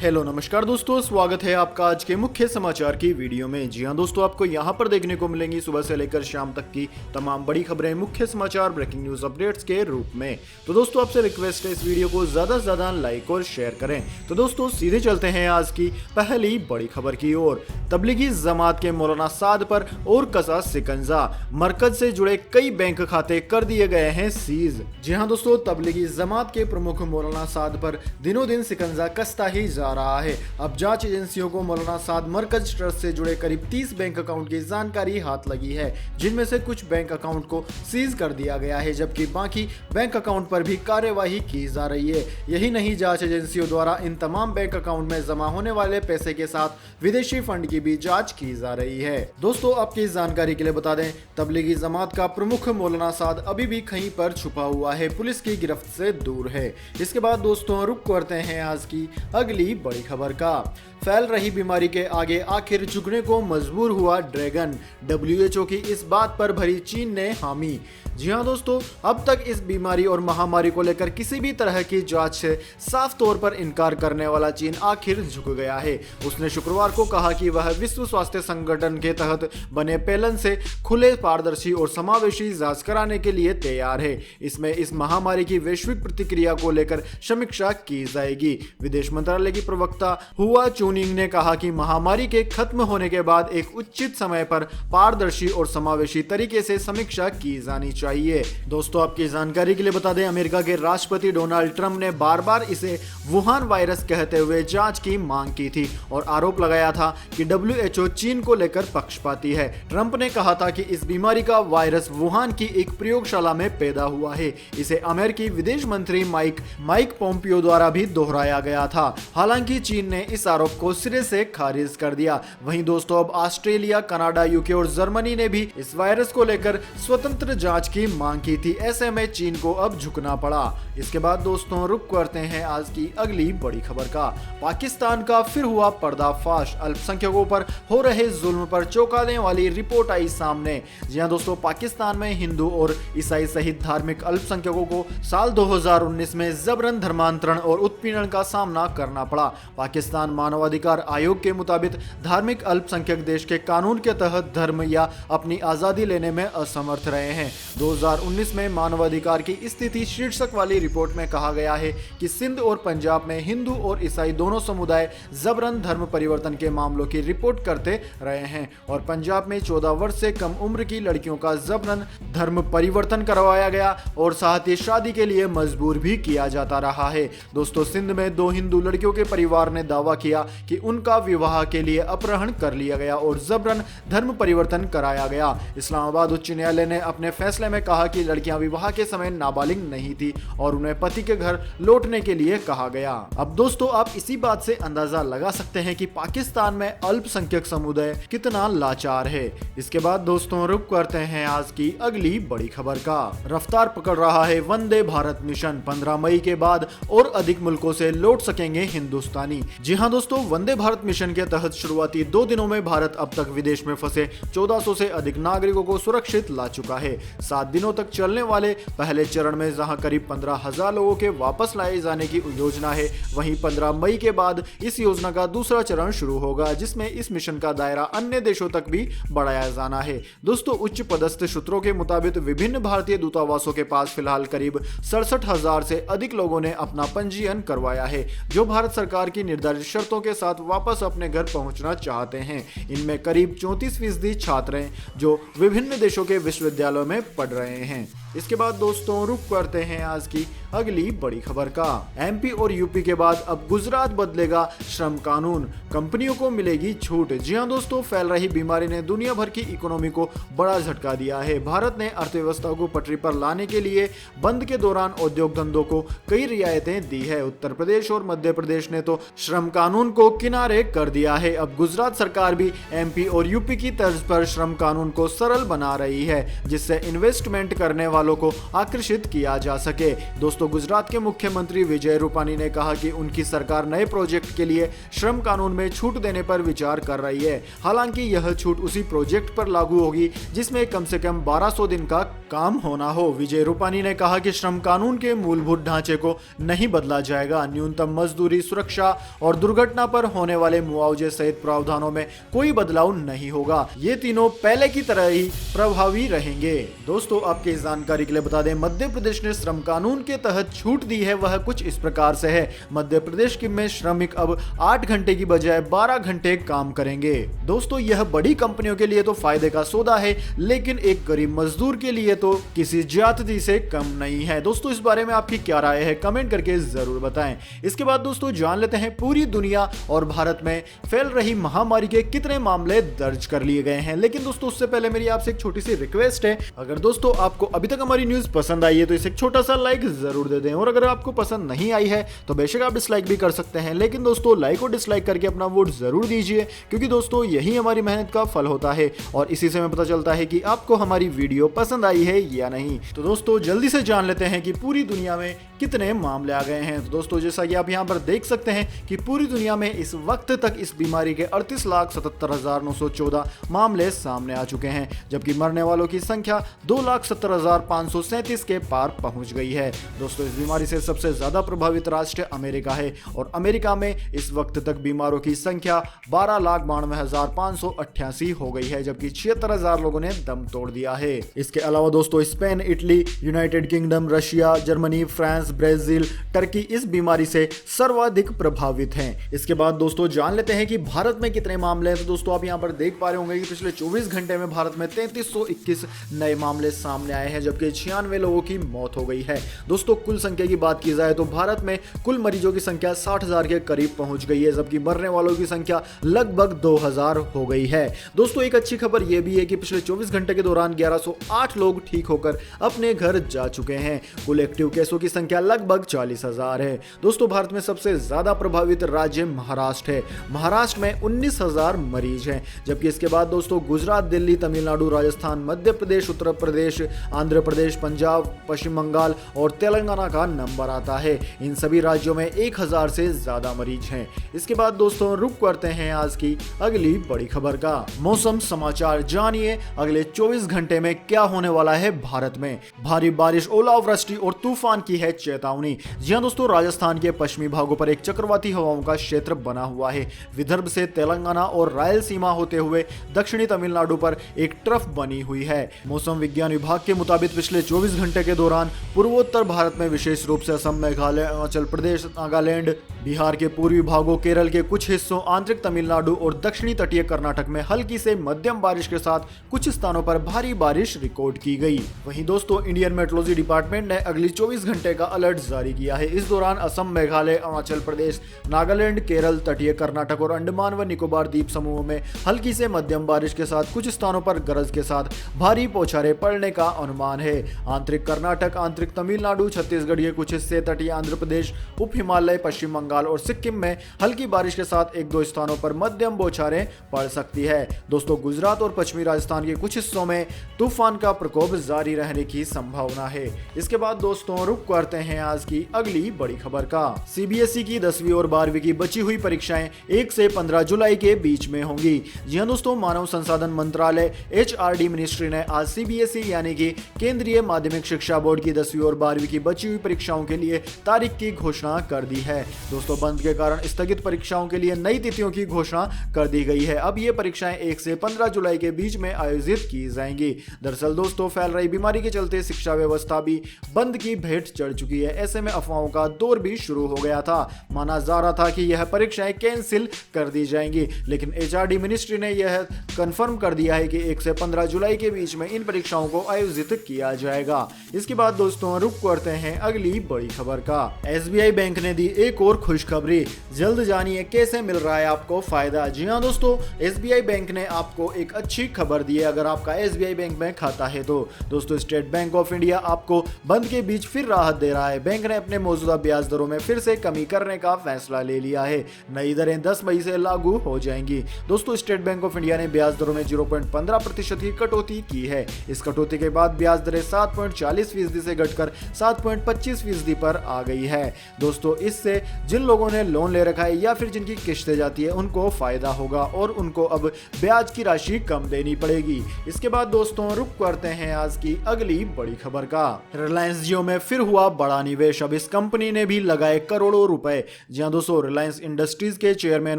Hello नमस्कार दोस्तों, स्वागत है आपका आज के मुख्य समाचार की वीडियो में। जी हां दोस्तों, आपको यहां पर देखने को मिलेंगी सुबह से लेकर शाम तक की तमाम बड़ी खबरें, मुख्य समाचार, ब्रेकिंग न्यूज अपडेट्स के रूप में। तो दोस्तों आपसे रिक्वेस्ट है इस वीडियो को ज्यादा से ज्यादा लाइक और शेयर करें। तो दोस्तों सीधे चलते हैं आज की पहली बड़ी खबर की ओर। तबलीगी जमात के मौलाना साद पर और कसा सिकंजा, मरकज से जुड़े कई बैंक खाते कर दिए गए हैं सीज। जी हां दोस्तों, तबलीगी जमात के प्रमुख मौलाना साद पर दिनों दिन सिकंजा कसता ही जा रहा है। अब जांच एजेंसियों को मौलाना साद मरकज ट्रस्ट से जुड़े करीब 30 बैंक अकाउंट की जानकारी हाथ लगी है, जिनमें से कुछ बैंक अकाउंट को सीज कर दिया गया है, जबकि बाकी बैंक अकाउंट पर भी कार्यवाही की जा रही है। यही नहीं, जांच एजेंसियों द्वारा इन तमाम बैंक अकाउंट में जमा होने वाले पैसे के साथ विदेशी फंड की भी जांच की जा रही है। दोस्तों आपकी जानकारी के लिए बता दें, तबलीगी जमात का प्रमुख मौलाना साद अभी भी कहीं पर छुपा हुआ है, पुलिस की गिरफ्त से दूर है। इसके बाद दोस्तों रुक करते हैं आज की अगली बड़ी खबर का। फैल रही बीमारी के आगे आखिर झुकने को मजबूर हुआ ड्रैगन, WHO की इस बात पर भरी चीन ने हामी। जी हां दोस्तों, अब तक इस बीमारी और महामारी को लेकर किसी भी तरह की जांच से साफ तौर पर इनकार करने वाला चीन आखिर झुक गया है। उसने शुक्रवार को कहा कि वह विश्व स्वास्थ्य संगठन के तहत बने पैनल से खुले, पारदर्शी और समावेशी जांच कराने के लिए तैयार है। इसमें इस महामारी की वैश्विक प्रतिक्रिया को लेकर समीक्षा की जाएगी। विदेश मंत्रालय की प्रवक्ता हुआ चुनिंग ने कहा कि महामारी के खत्म होने के बाद एक उचित समय पर पारदर्शी और समावेशी तरीके से समीक्षा की जानी चाहिए। दोस्तों आपकी जानकारी के लिए बता दें, अमेरिका के राष्ट्रपति डोनाल्ड ट्रंप ने बार बार इसे वुहान वायरस कहते हुए जांच की मांग की थी और आरोप लगाया था कि WHO चीन को लेकर पक्षपाती है। ट्रंप ने कहा था कि इस बीमारी का वायरस वुहान की एक प्रयोगशाला में पैदा हुआ है। इसे अमेरिकी विदेश मंत्री माइक पोम्पियो द्वारा भी दोहराया गया था। हालांकि चीन ने इस आरोप को सिरे से खारिज कर दिया। वहीं दोस्तों अब ऑस्ट्रेलिया, कनाडा, यूके और जर्मनी ने भी इस वायरस को लेकर स्वतंत्र जांच की मांग की थी। ऐसे में चीन को अब झुकना पड़ा। इसके बाद दोस्तों रुक करते हैं आज की अगली बड़ी खबर का। पाकिस्तान का फिर हुआ पर्दाफाश, अल्पसंख्यकों पर हो रहे जुल्म पर चौंकाने वाली रिपोर्ट आई सामने। जी हां दोस्तों, पाकिस्तान में हिंदू और ईसाई सहित धार्मिक अल्पसंख्यकों को साल 2019 में जबरन धर्मांतरण और उत्पीड़न का सामना करना पड़ा। पाकिस्तान मानवाधिकार आयोग के मुताबिक धार्मिक अल्पसंख्यक देश के कानून के तहत धर्म या अपनी आजादी लेने में असमर्थ रहे हैं। 2019 में मानवाधिकार की स्थिति शीर्षक वाली रिपोर्ट में कहा गया है कि सिंध और पंजाब में हिंदू और ईसाई दोनों समुदाय जबरन धर्म परिवर्तन के मामलों की रिपोर्ट करते रहे हैं और पंजाब में 14 वर्ष से कम उम्र की लड़कियों का जबरन धर्म परिवर्तन करवाया गया और साथ ही शादी के लिए मजबूर भी किया जाता रहा है। दोस्तों सिंध में 2 हिंदू लड़कियों के परिवार ने दावा किया कि उनका विवाह के लिए अपहरण कर लिया गया और जबरन धर्म परिवर्तन कराया गया। इस्लामाबाद उच्च न्यायालय ने अपने फैसले में कहा कि लड़कियां विवाह के समय नाबालिग नहीं थी और उन्हें पति के घर लौटने के लिए कहा गया। अब दोस्तों आप इसी बात से अंदाजा लगा सकते हैं कि पाकिस्तान में अल्पसंख्यक समुदाय कितना लाचार है। इसके बाद दोस्तों रुक करते हैं आज की अगली बड़ी खबर का। रफ्तार पकड़ रहा है वंदे भारत मिशन, 15 मई के बाद और अधिक मुल्कों से लौट सकेंगे हिंदुस्तानी। जी हां दोस्तों, वंदे भारत मिशन के तहत शुरुआती 2 दिनों में भारत अब तक विदेश में फंसे 1400 से अधिक नागरिकों को सुरक्षित ला चुका है। 7 दिनों तक चलने वाले पहले चरण में जहां करीब 15,000 लोगों के वापस लाए जाने की योजना है, वहीं 15 मई के बाद इस योजना का दूसरा चरण शुरू होगा, जिसमें इस मिशन का दायरा अन्य देशों तक भी बढ़ाया जाना है। दोस्तों उच्च पदस्थ सूत्रों के मुताबिक विभिन्न भारतीय दूतावासों के पास फिलहाल करीब 67,000 से अधिक लोगों ने अपना पंजीयन करवाया है, जो भारत सरकार की निर्धारित शर्तों के साथ वापस अपने घर पहुंचना चाहते हैं। इनमें करीब 34% छात्र हैं जो विभिन्न देशों के विश्वविद्यालयों में पढ़ रहे हैं। इसके बाद दोस्तों रुक करते हैं आज की अगली बड़ी खबर का। MP और UP के बाद अब गुजरात बदलेगा श्रम कानून, कंपनियों को मिलेगी छूट। जी हां दोस्तों, फैल रही बीमारी ने दुनिया भर की इकोनॉमी को बड़ा झटका दिया है। भारत ने अर्थव्यवस्था को पटरी पर लाने के लिए बंद के दौरान उद्योग धंधों को कई रियायतें दी है। उत्तर प्रदेश और मध्य प्रदेश ने तो श्रम कानून को किनारे कर दिया है। अब गुजरात सरकार भी MP और UP की तर्ज पर श्रम कानून को सरल बना रही है, जिससे इन्वेस्टमेंट करने वालों को आकर्षित किया जा सके। दोस्तों, गुजरात के मुख्यमंत्री विजय रूपानी ने कहा कि उनकी सरकार नए प्रोजेक्ट के लिए श्रम कानून में छूट देने पर विचार कर रही है। हालांकि यह छूट उसी प्रोजेक्ट पर लागू होगी जिसमें कम से कम 1200 दिन का काम होना हो। विजय रूपानी ने कहा कि श्रम कानून के मूलभूत ढांचे को नहीं बदला जाएगा। न्यूनतम मजदूरी, सुरक्षा और दुर्घटना पर होने वाले मुआवजे सहित प्रावधानों में कोई बदलाव नहीं होगा। ये तीनों पहले की तरह ही प्रभावी रहेंगे। दोस्तों, आपकी इस जानकारी के लिए बता दें, मध्य प्रदेश ने श्रम कानून के तहत छूट दी है। वह कुछ इस प्रकार से है। मध्य प्रदेश में श्रमिक अब 8 घंटे की बजाय 12 घंटे काम करेंगे। दोस्तों, यह बड़ी कंपनियों के लिए तो फायदे का सौदा है, लेकिन एक गरीब मजदूर के लिए तो किसी ज्यादती से कम नहीं है। दोस्तों, इस बारे में आपकी क्या राय है, कमेंट करके जरूर बताएं। इसके बाद दोस्तों जान लेते हैं पूरी दुनिया और भारत में फैल रही महामारी के कितने मामले दर्ज कर लिए गए हैं। लेकिन दोस्तों, उससे पहले मेरी आपसे एक छोटी सी रिक्वेस्ट है, अगर दोस्तों आपको अभी तक हमारी न्यूज पसंद आई है तो इसे एक छोटा सा लाइक जरूर दे दें, और अगर आपको पसंद नहीं आई है तो बेशक आप डिसलाइक भी कर सकते हैं। लेकिन दोस्तों, लाइक और डिसलाइक करके अपना वोट जरूर दीजिए, क्योंकि दोस्तों यही हमारी मेहनत का फल होता है और इसी से हमें पता चलता है कि आपको हमारी वीडियो पसंद आई है या नहीं। तो दोस्तों, जल्दी से जान लेते हैं कि पूरी दुनिया में कितने मामले आ गए हैं। तो दोस्तों, जैसा कि आप यहाँ पर देख सकते हैं कि पूरी दुनिया में इस वक्त तक इस बीमारी के 38,77,914 मामले सामने आ चुके हैं, जबकि मरने वालों की संख्या 2,70,537 के पार पहुंच गई है। दोस्तों, इस बीमारी से सबसे ज्यादा प्रभावित राष्ट्र अमेरिका है और अमेरिका में इस वक्त तक बीमारों की संख्या 12,92,588 हो गई है, जबकि 76,000 लोगों ने दम तोड़ दिया है। इसके अलावा दोस्तों, Spain, Italy, United kingdom, Russia, Germany, France, Brazil, Turkey इस बीमारी से सर्वाधिक प्रभावित हैं। इसके बाद दोस्तों जान लेते हैं कि भारत में कितने मामले हैं। तो दोस्तों, आप यहां पर देख पा रहे होंगे कि पिछले 24 घंटे में भारत में 3321 नए मामले सामने आए हैं, जबकि 96 लोगों की मौत हो गई है। दोस्तों, कुल संख्या की बात की जाए तो भारत में कुल मरीजों की संख्या 60,000 के करीब पहुंच गई है, जबकि मरने वालों की संख्या लगभग 2000 हो गई है। दोस्तों, एक अच्छी खबर यह भी है कि पिछले 24 घंटे के दौरान 1108 लोग ठीक होकर अपने घर जा चुके हैं। कुल एक्टिव केसों की संख्या लगभग 40,000 है। दोस्तों, भारत में सबसे ज्यादा प्रभावित राज्य महाराष्ट्र है। महाराष्ट्र में 19,000 मरीज हैं, जबकि इसके बाद दोस्तों गुजरात, दिल्ली, तमिलनाडु, राजस्थान, मध्य प्रदेश, उत्तर प्रदेश, आंध्र प्रदेश, पंजाब, पश्चिम बंगाल और तेलंगाना का नंबर आता है। इन सभी राज्यों में 1000 से ज्यादा मरीज हैं। इसके बाद दोस्तों रुक करते हैं आज की अगली बड़ी खबर का। मौसम समाचार जानिए अगले 24 घंटे में क्या होने वाला है। भारत में भारी बारिश, ओलावृष्टि और तूफान की है चेतावनी। जी हां दोस्तों, राजस्थान के पश्चिमी भागों पर एक चक्रवाती हवाओं का क्षेत्र बना हुआ है। विदर्भ से तेलंगाना और रायलसीमा होते हुए दक्षिणी तमिलनाडु पर एक ट्रफ बनी हुई है। मौसम विज्ञान विभाग के मुताबिक पिछले 24 घंटे के दौरान पूर्वोत्तर भारत में विशेष रूप से असम, मेघालय, अरुणाचल प्रदेश, नागालैंड, बिहार के पूर्वी भागों, केरल के कुछ हिस्सों, आंतरिक तमिलनाडु और दक्षिणी तटीय कर्नाटक में हल्की से मध्यम बारिश के साथ कुछ स्थानों पर भारी बारिश रिकॉर्ड की गई। वहीं दोस्तों, इंडियन मेट्रोलॉजी डिपार्टमेंट ने अगली 24 घंटे का अलर्ट जारी किया है। इस दौरान असम, मेघालय, अरुणाचल प्रदेश, नागालैंड, केरल, तटीय कर्नाटक और अंडमान व निकोबार द्वीप समूह में हल्की से मध्यम बारिश के साथ कुछ स्थानों पर गरज के साथ भारी बौछारें पड़ने का अनुमान है। आंतरिक कर्नाटक, आंतरिक तमिलनाडु, छत्तीसगढ़ के कुछ हिस्से, तटीय आंध्र प्रदेश, उप हिमालय, पश्चिम बंगाल और सिक्किम में हल्की बारिश के साथ 1-2 स्थानों पर मध्यम बौछारें पड़ सकती है। दोस्तों, गुजरात और पश्चिमी राजस्थान के कुछ हिस्सों में तूफान का प्रकोप जारी रहने की संभावना है। इसके बाद दोस्तों रुक करते हैं आज की अगली बड़ी खबर का। सीबीएसई की 10वीं और 12वीं की बची हुई परीक्षाएं 1 से 15 जुलाई के बीच में होंगी। जी हां दोस्तों, मानव संसाधन मंत्रालय HRD मिनिस्ट्री ने आज सीबीएसई यानी कि केंद्रीय माध्यमिक शिक्षा बोर्ड की 10वीं और 12वीं की बची हुई परीक्षाओं के लिए तारीख की घोषणा कर दी है। दोस्तों, बंद के कारण स्थगित परीक्षाओं के लिए नई तिथियों की घोषणा कर दी गई है। अब ये परीक्षाएं 1 से 15 जुलाई के बीच में आयोजित की जाएंगी। दरअसल दोस्तों, फैल रही बीमारी के चलते शिक्षा व्यवस्था भी बंद की भेंट चढ़ चुकी है। ऐसे में अफवाहों का दौर भी शुरू हो गया था। माना जा रहा था कि यह परीक्षाएं कैंसिल कर दी जाएंगी, लेकिन HRD मिनिस्ट्री ने यह कंफर्म कर दिया है कि 1 से 15 जुलाई के बीच में इन परीक्षाओं को आयोजित किया जाएगा। इसके बाद दोस्तों रुक करते हैं अगली बड़ी खबर का। SBI बैंक ने दी एक और खुशखबरी। जल्द जानिए कैसे मिल रहा है आपको फायदा। जी हां दोस्तों, SBI बैंक ने आपको एक अच्छी खबर दी है अगर आपका SBI बैंक में खाता है तो। दोस्तों, स्टेट बैंक ऑफ इंडिया आपको बंद के बीच फिर राहत दे रहा है। बैंक ने अपने मौजूदा ब्याज दरों में फिर से कमी करने का फैसला ले लिया है। नई दरें 10 मई से लागू हो जाएंगी। दोस्तों, स्टेट बैंक ऑफ इंडिया ने ब्याज दरों में 0.15% की कटौती की है। इस कटौती के बाद ब्याज दरें 7.40% से घटकर 7.25% पर आ गई है। दोस्तों इससे जिन लोगों ने लोन ले रखा है या फिर जिनकी किस्तें जाती है उनको फायदा होगा और उनको अब ब्याज की राशि कम देनी पड़ेगी। इसके बाद दोस्तों रुक करते हैं आज की अगली बड़ी खबर का। रिलायंस जियो में फिर हुआ बड़ा निवेश, अब इस कंपनी ने भी लगाए करोड़ों रुपए। जी हां दोस्तों, रिलायंस इंडस्ट्रीज के चेयरमैन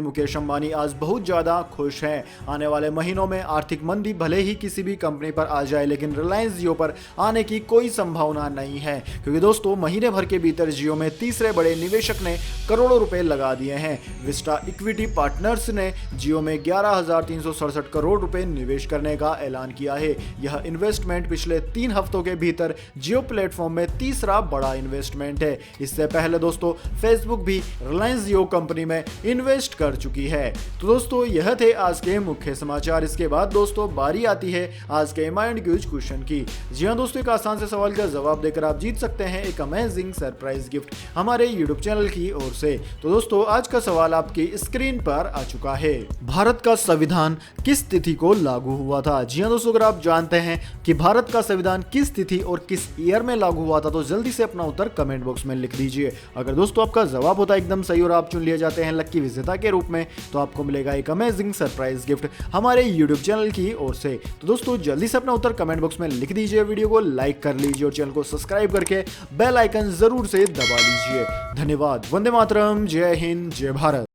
मुकेश अंबानी आज बहुत ज्यादा खुश हैं। आने वाले महीनों में आर्थिक मंदी भले ही किसी भी कंपनी पर आ जाए, लेकिन रिलायंस जियो पर आने की कोई संभावना नहीं है, क्योंकि दोस्तों महीने भर के भीतर जियो में तीसरे बड़े निवेशक ने करोड़ों रुपए लगा दिए हैं। विस्टा इक्विटी पार्टनर्स ने जियो में 11,367 करोड़ रुपए निवेश करने का ऐलान किया है। यह इन्वेस्टमेंट पिछले 3 हफ्तों के भीतर जियो प्लेटफॉर्म में तीसरा बड़ा इन्वेस्टमेंट है। इससे पहले दोस्तों फेसबुक भी रिलायंस जियो कंपनी में इन्वेस्ट कर चुकी है। तो दोस्तों यह थे आज के मुख्य समाचार। इसके बाद दोस्तों बारी आती है आज के माइंड क्यूज क्वेश्चन की। जी हाँ दोस्तों, एक आसान से सवाल का जवाब देकर आप जीत सकते हैं एक अमेजिंग सरप्राइज गिफ्ट हमारे यूट्यूब चैनल की ओर से। तो दोस्तों आज का सवाल आपकी स्क्रीन पर आ चुका है। भारत का संविधान किस तिथि को लागू हुआ था? जी हाँ दोस्तों, अगर आप जानते हैं कि भारत का संविधान किस तिथि और किस ईयर में लागू हुआ था तो जल्दी से अपना उत्तर कमेंट बॉक्स में लिख दीजिए। अगर दोस्तों आपका जवाब होता है एकदम सही और आप चुन लिए जाते हैं लक्की विजेता के रूप में, तो आपको मिलेगा एक अमेजिंग सरप्राइज गिफ्ट हमारे यूट्यूब चैनल की ओर से। तो दोस्तों जल्दी से अपना उत्तर कमेंट बॉक्स में लिख दीजिए, वीडियो को लाइक कर लीजिए और चैनल को सब्सक्राइब करके बेल आइकन जरूर से दबा लीजिए। धन्यवाद। वंदे मातरम। जय हिंद, जय भारत।